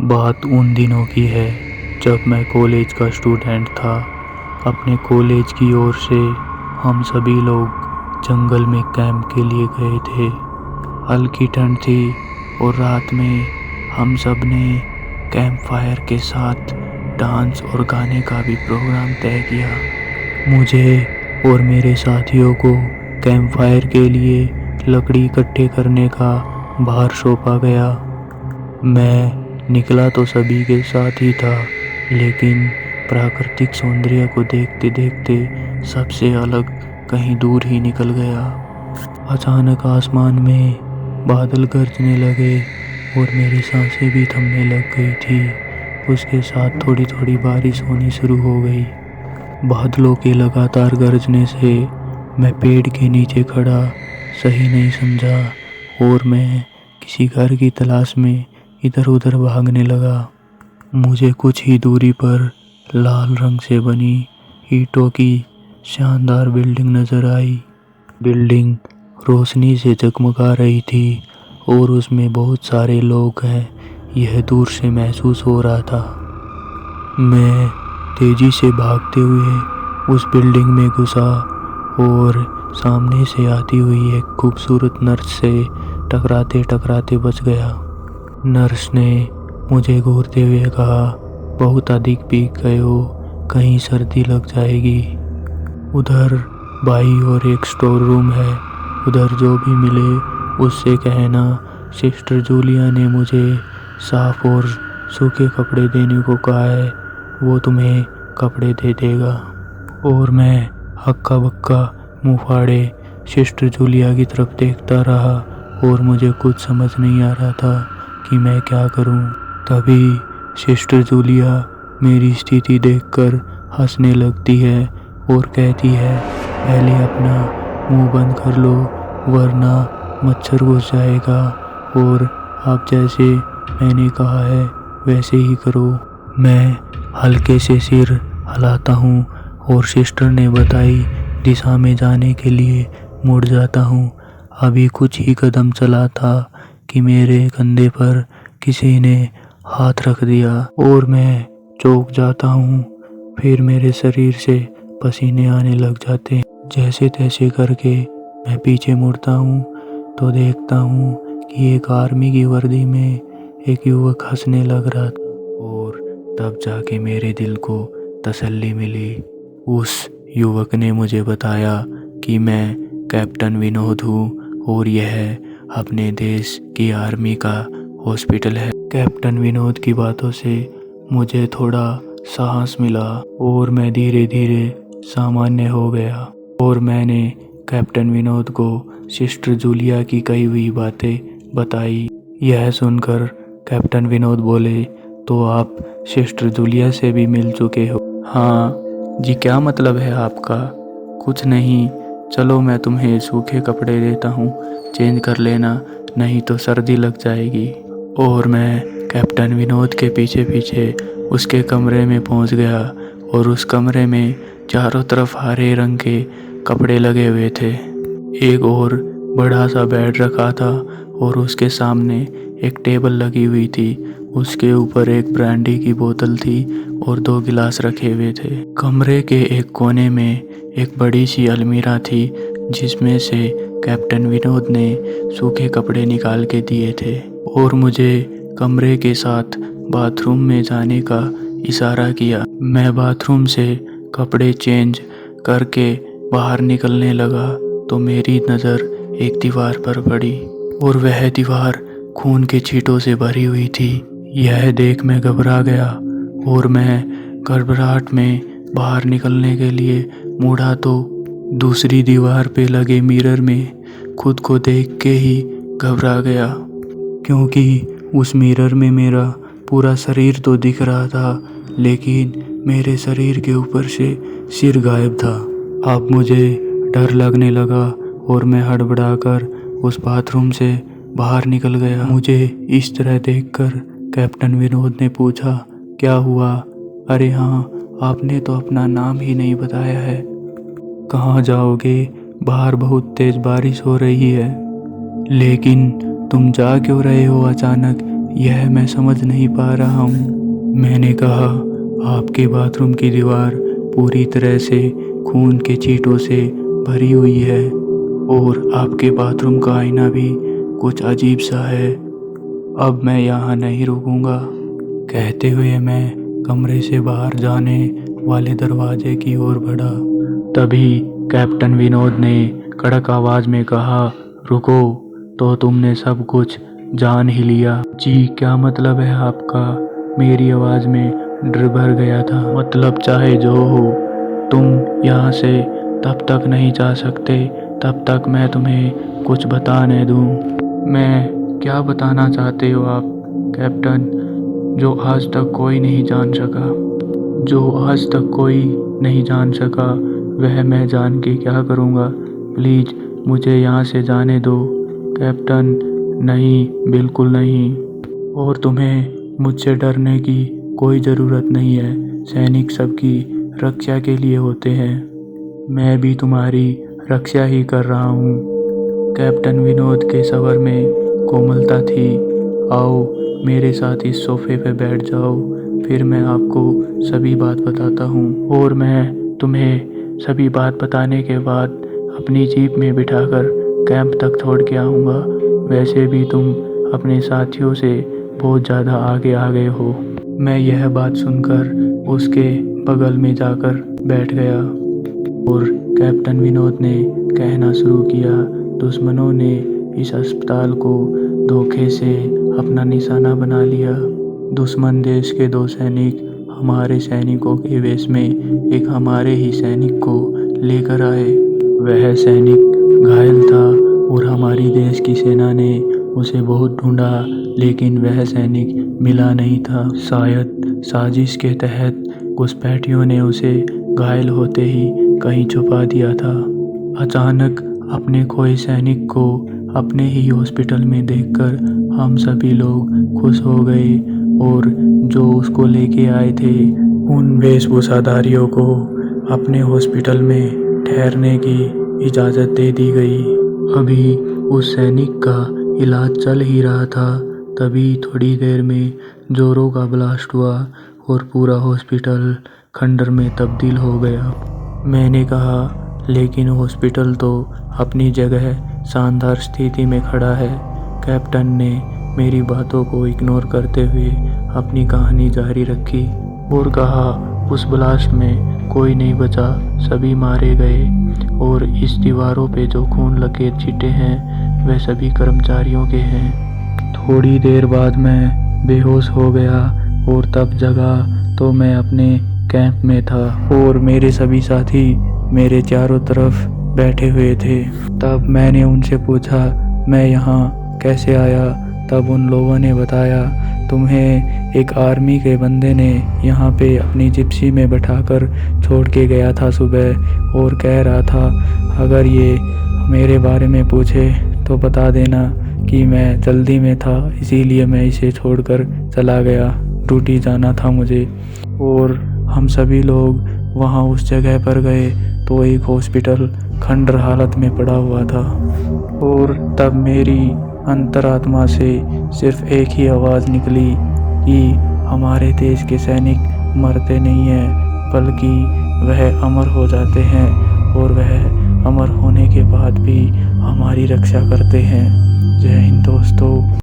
बात उन दिनों की है जब मैं कॉलेज का स्टूडेंट था। अपने कॉलेज की ओर से हम सभी लोग जंगल में कैंप के लिए गए थे। हल्की ठंड थी और रात में हम सब ने कैंप फायर के साथ डांस और गाने का भी प्रोग्राम तय किया। मुझे और मेरे साथियों को कैंप फायर के लिए लकड़ी इकट्ठे करने का भार सौंपा गया। मैं निकला तो सभी के साथ ही था, लेकिन प्राकृतिक सौंदर्य को देखते देखते सबसे अलग कहीं दूर ही निकल गया। अचानक आसमान में बादल गरजने लगे और मेरी सांसें भी थमने लग गई थी। उसके साथ थोड़ी थोड़ी बारिश होनी शुरू हो गई। बादलों के लगातार गरजने से मैं पेड़ के नीचे खड़ा सही नहीं समझा और मैं किसी घर की तलाश में इधर उधर भागने लगा। मुझे कुछ ही दूरी पर लाल रंग से बनी ईंटों की शानदार बिल्डिंग नजर आई। बिल्डिंग रोशनी से जगमगा रही थी और उसमें बहुत सारे लोग हैं, यह दूर से महसूस हो रहा था। मैं तेजी से भागते हुए उस बिल्डिंग में घुसा और सामने से आती हुई एक खूबसूरत नर्स से टकराते टकराते बच गया। नर्स ने मुझे घूरते हुए कहा, बहुत अधिक भीग गए हो, कहीं सर्दी लग जाएगी। उधर बाई और एक स्टोर रूम है, उधर जो भी मिले उससे कहना सिस्टर जूलिया ने मुझे साफ और सूखे कपड़े देने को कहा है, वो तुम्हें कपड़े दे देगा। और मैं हक्का बक्का मुंह फाड़े सिस्टर जूलिया की तरफ देखता रहा और मुझे कुछ समझ नहीं आ रहा था कि मैं क्या करूं। तभी सिस्टर जूलिया मेरी स्थिति देखकर हंसने लगती है और कहती है, पहले अपना मुंह बंद कर लो वरना मच्छर घुस जाएगा, और आप जैसे मैंने कहा है वैसे ही करो। मैं हल्के से सिर हिलाता हूँ और सिस्टर ने बताई दिशा में जाने के लिए मुड़ जाता हूँ। अभी कुछ ही कदम चला था कि मेरे कंधे पर किसी ने हाथ रख दिया और मैं चौंक जाता हूँ। फिर मेरे शरीर से पसीने आने लग जाते हैं। जैसे तैसे करके मैं पीछे मुड़ता हूँ तो देखता हूँ कि एक आर्मी की वर्दी में एक युवक हंसने लग रहा था और तब जाके मेरे दिल को तसल्ली मिली। उस युवक ने मुझे बताया कि मैं कैप्टन विनोद हूँ और यह अपने देश की आर्मी का हॉस्पिटल है। कैप्टन विनोद की बातों से मुझे थोड़ा साहस मिला और मैं धीरे धीरे सामान्य हो गया और मैंने कैप्टन विनोद को सिस्टर जूलिया की कही हुई बातें बताई। यह सुनकर कैप्टन विनोद बोले, तो आप सिस्टर जूलिया से भी मिल चुके हो? हाँ जी, क्या मतलब है आपका? कुछ नहीं, चलो मैं तुम्हें सूखे कपड़े देता हूँ, चेंज कर लेना, नहीं तो सर्दी लग जाएगी। और मैं कैप्टन विनोद के पीछे पीछे उसके कमरे में पहुँच गया और उस कमरे में चारों तरफ हरे रंग के कपड़े लगे हुए थे। एक और बड़ा सा बेड रखा था और उसके सामने एक टेबल लगी हुई थी। उसके ऊपर एक ब्रांडी की बोतल थी और 2 गिलास रखे हुए थे। कमरे के एक कोने में एक बड़ी सी अलमीरा थी जिसमें से कैप्टन विनोद ने सूखे कपड़े निकाल के दिए थे और मुझे कमरे के साथ बाथरूम में जाने का इशारा किया। मैं बाथरूम से कपड़े चेंज करके बाहर निकलने लगा तो मेरी नज़र एक दीवार पर पड़ी और वह दीवार खून के छींटों से भरी हुई थी। यह देख मैं घबरा गया और मैं घबराहट में बाहर निकलने के लिए मुड़ा तो दूसरी दीवार पे लगे मिरर में खुद को देख के ही घबरा गया, क्योंकि उस मिरर में मेरा पूरा शरीर तो दिख रहा था लेकिन मेरे शरीर के ऊपर से सिर गायब था। अब मुझे डर लगने लगा और मैं हड़बड़ाकर उस बाथरूम से बाहर निकल गया। मुझे इस तरह देखकर कैप्टन विनोद ने पूछा, क्या हुआ? अरे हाँ, आपने तो अपना नाम ही नहीं बताया है। कहाँ जाओगे? बाहर बहुत तेज बारिश हो रही है। लेकिन तुम जा क्यों रहे हो अचानक? यह मैं समझ नहीं पा रहा हूँ। मैंने कहा, आपके बाथरूम की दीवार पूरी तरह से खून के छींटों से भरी हुई है और आपके बाथरूम का आईना भी कुछ अजीब सा है। अब मैं यहाँ नहीं रुकूंगा। कहते हुए मैं कमरे से बाहर जाने वाले दरवाजे की ओर बढ़ा। तभी कैप्टन विनोद ने कड़क आवाज में कहा, रुको, तो तुमने सब कुछ जान ही लिया? जी, क्या मतलब है आपका? मेरी आवाज में डर भर गया था। मतलब चाहे जो हो, तुम यहाँ से तब तक नहीं जा सकते तब तक मैं तुम्हें कुछ बताने दूँ। मैं क्या बताना चाहते हो आप कैप्टन? जो आज तक कोई नहीं जान सका, जो आज तक कोई नहीं जान सका, वह मैं जान के क्या करूँगा? प्लीज़ मुझे यहाँ से जाने दो कैप्टन। नहीं, बिल्कुल नहीं। और तुम्हें मुझसे डरने की कोई ज़रूरत नहीं है। सैनिक सबकी रक्षा के लिए होते हैं। मैं भी तुम्हारी रक्षा ही कर रहा हूँ। कैप्टन विनोद के स्वर में कोमलता थी। आओ मेरे साथ इस सोफे पे बैठ जाओ, फिर मैं आपको सभी बात बताता हूँ। और मैं तुम्हें सभी बात बताने के बाद अपनी जीप में बिठाकर कैंप तक छोड़ के आऊँगा। वैसे भी तुम अपने साथियों से बहुत ज़्यादा आगे आ गए हो। मैं यह बात सुनकर उसके बगल में जाकर बैठ गया और कैप्टन विनोद ने कहना शुरू किया, दुश्मनों ने इस अस्पताल को धोखे से अपना निशाना बना लिया। दुश्मन देश के 2 सैनिक हमारे सैनिकों के वेश में एक हमारे ही सैनिक को लेकर आए। वह सैनिक घायल था और हमारी देश की सेना ने उसे बहुत ढूंढा, लेकिन वह सैनिक मिला नहीं था। शायद साजिश के तहत घुसपैठियों ने उसे घायल होते ही कहीं छुपा दिया था। अचानक अपने खोए सैनिक को अपने ही हॉस्पिटल में देखकर हम सभी लोग खुश हो गए और जो उसको लेके आए थे उन वेशभूषाधारियों को अपने हॉस्पिटल में ठहरने की इजाज़त दे दी गई। अभी उस सैनिक का इलाज चल ही रहा था, तभी थोड़ी देर में जोरों का ब्लास्ट हुआ और पूरा हॉस्पिटल खंडर में तब्दील हो गया। मैंने कहा, लेकिन हॉस्पिटल तो अपनी जगह शानदार स्थिति में खड़ा है। कैप्टन ने मेरी बातों को इग्नोर करते हुए अपनी कहानी जारी रखी और कहा, उस ब्लास्ट में कोई नहीं बचा, सभी मारे गए और इस दीवारों पे जो खून लगे छींटे हैं वह सभी कर्मचारियों के हैं। थोड़ी देर बाद मैं बेहोश हो गया और तब जगा तो मैं अपने कैंप में था और मेरे सभी साथी मेरे चारों तरफ बैठे हुए थे। तब मैंने उनसे पूछा, मैं यहाँ कैसे आया? तब उन लोगों ने बताया, तुम्हें एक आर्मी के बंदे ने यहाँ पे अपनी जिप्सी में बैठाकर छोड़ के गया था सुबह और कह रहा था अगर ये मेरे बारे में पूछे तो बता देना कि मैं जल्दी में था, इसीलिए मैं इसे छोड़कर चला गया। ड्यूटी जाना था मुझे। और हम सभी लोग वहाँ उस जगह पर गए तो एक हॉस्पिटल खंडर हालत में पड़ा हुआ था और तब मेरी अंतरात्मा से सिर्फ एक ही आवाज़ निकली कि हमारे देश के सैनिक मरते नहीं हैं बल्कि वह अमर हो जाते हैं और वह अमर होने के बाद भी हमारी रक्षा करते हैं। जय हिंद दोस्तों।